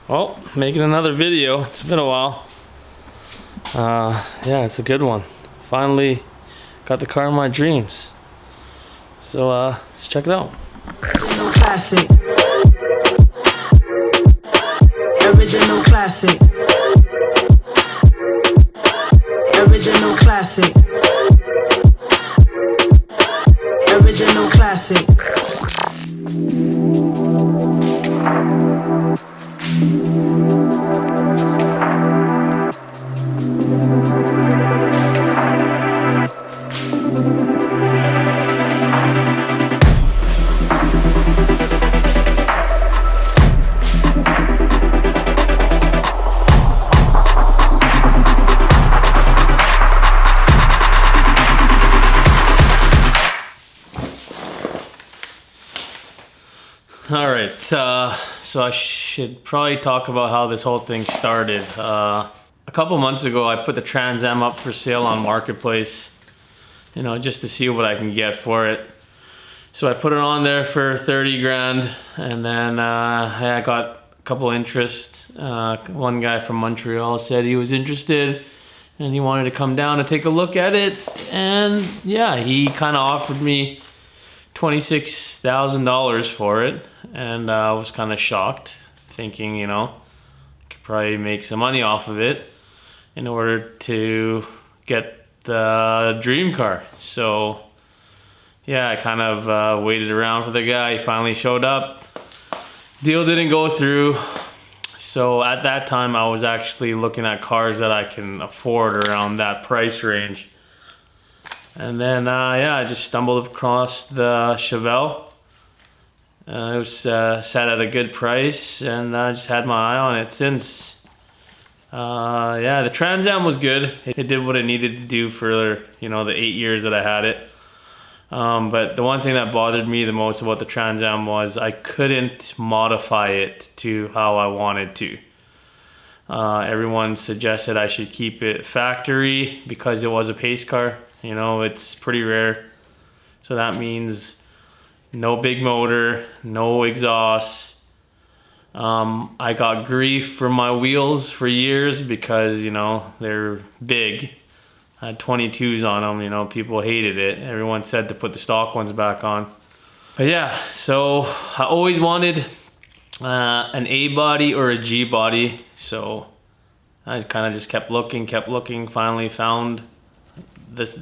Well, making another video. It's been a while. Yeah, it's a good one. Finally got the car of my dreams. So let's check it out. Original classic. Original classic. Original classic. Original classic. Alright, so I should probably talk about how this whole thing started. A couple months ago I put the Trans Am up for sale on Marketplace, you know, just to see what I can get for it. So I put it on there for 30 grand, and then I got a couple interests. One guy from Montreal said he was interested and he wanted to come down and take a look at it, and yeah, he kind of offered me $26,000 for it, and I was kind of shocked, thinking, you know, I could probably make some money off of it in order to get the dream car. So yeah, I kind of waited around for the guy. He finally showed up. Deal didn't go through. So at that time I was actually looking at cars that I can afford around that price range. And then, yeah, I just stumbled across the Chevelle. It was set at a good price, and I just had my eye on it since. Yeah, the Trans Am was good. It did what it needed to do for, you know, the 8 years that I had it. But the one thing that bothered me the most about the Trans Am was I couldn't modify it to how I wanted to. Everyone suggested I should keep it factory because it was a pace car. You know, it's pretty rare. So that means no big motor, no exhaust. I got grief for my wheels for years because, you know, they're big. I had 22s on them, you know, people hated it. Everyone said to put the stock ones back on. But yeah, so I always wanted an A body or a G body. So I kind of just kept looking, finally found this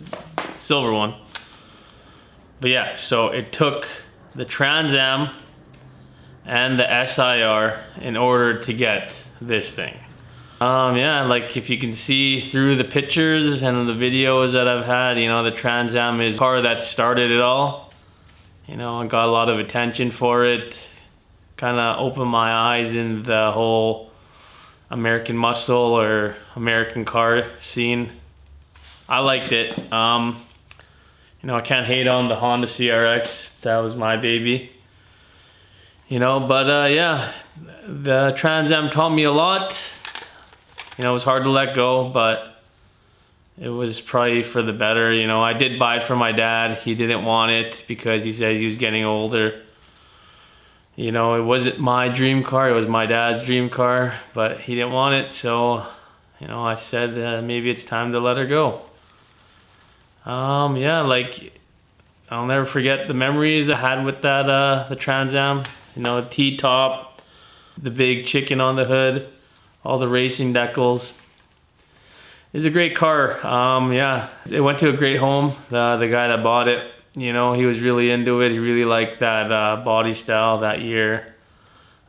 silver one. But yeah, so it took the Trans Am and the SIR in order to get this thing. Yeah, like if you can see through the pictures and the videos that I've had, you know, the Trans Am is the car that started it all. You know, I got a lot of attention for it. Kind of opened my eyes in the whole American muscle or American car scene. I liked it. You know, I can't hate on the Honda CRX. That was my baby. You know, but yeah, the Trans Am taught me a lot. You know, it was hard to let go, but it was probably for the better. You know, I did buy it for my dad. He didn't want it because he said he was getting older. You know, it wasn't my dream car. It was my dad's dream car, but he didn't want it. So, you know, I said maybe it's time to let her go. Yeah, like I'll never forget the memories I had with that the Trans Am. You know, T-top, the big chicken on the hood, all the racing decals. It's a great car. Yeah, it went to a great home. The guy that bought it, you know, he was really into it. He really liked that body style that year.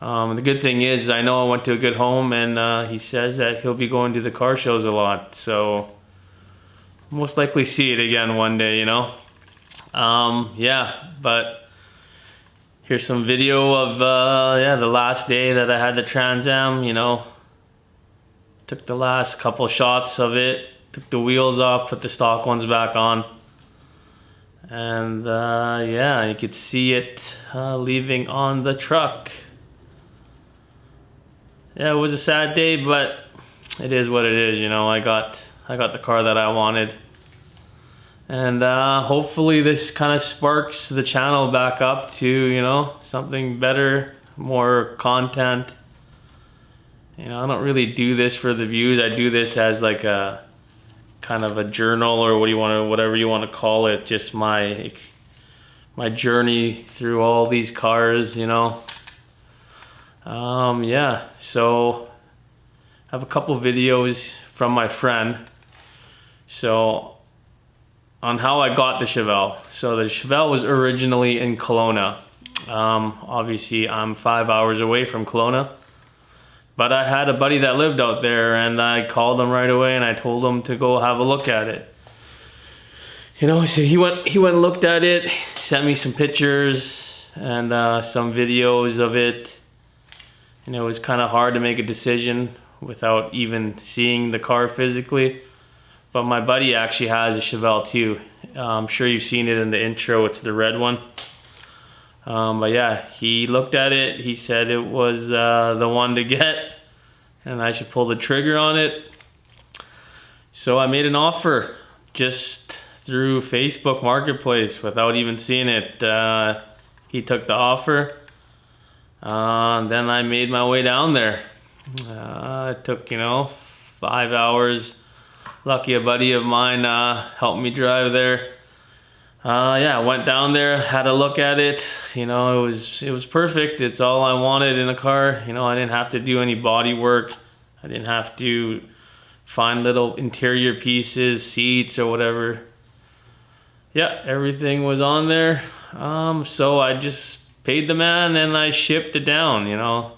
The good thing is, I know I went to a good home, and he says that he'll be going to the car shows a lot. So most likely see it again one day, you know. Yeah, but here's some video of yeah, the last day that I had the Trans Am. You know, took the last couple shots of it, took the wheels off, put the stock ones back on, and yeah, you could see it leaving on the truck. Yeah, it was a sad day, but it is what it is, you know. I got the car that I wanted. And hopefully this kind of sparks the channel back up to, you know, something better, more content. You know, I don't really do this for the views. I do this as like a kind of a journal, or whatever you want to call it. Just my journey through all these cars, you know. Yeah, so I have a couple videos from my friend. So on how I got the Chevelle. So the Chevelle was originally in Kelowna. Obviously I'm 5 hours away from Kelowna, but I had a buddy that lived out there, and I called him right away and I told him to go have a look at it. You know, so he went and looked at it, sent me some pictures and some videos of it. You know, it was kind of hard to make a decision without even seeing the car physically. But my buddy actually has a Chevelle too. I'm sure you've seen it in the intro. It's the red one. But yeah, he looked at it. He said it was the one to get, and I should pull the trigger on it. So I made an offer just through Facebook Marketplace without even seeing it. He took the offer. Then I made my way down there. It took, you know, 5 hours. Lucky a buddy of mine helped me drive there. Yeah, I went down there, had a look at it. You know, it was perfect. It's all I wanted in a car. You know, I didn't have to do any body work. I didn't have to find little interior pieces, seats or whatever. Yeah, everything was on there. So I just paid the man and I shipped it down, you know.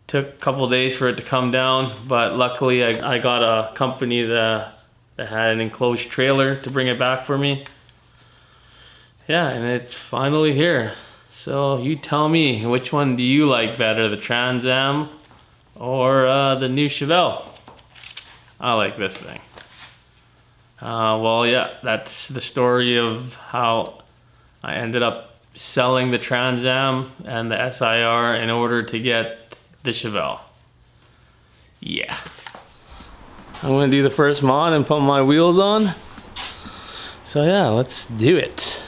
Took a couple days for it to come down, but luckily I got a company that had an enclosed trailer to bring it back for me. Yeah, and it's finally here. So you tell me, which one do you like better, the Trans Am or the new Chevelle? I like this thing. Well, yeah, that's the story of how I ended up selling the Trans Am and the SIR in order to get the Chevelle. Yeah. I'm gonna do the first mod and put my wheels on. So yeah, let's do it.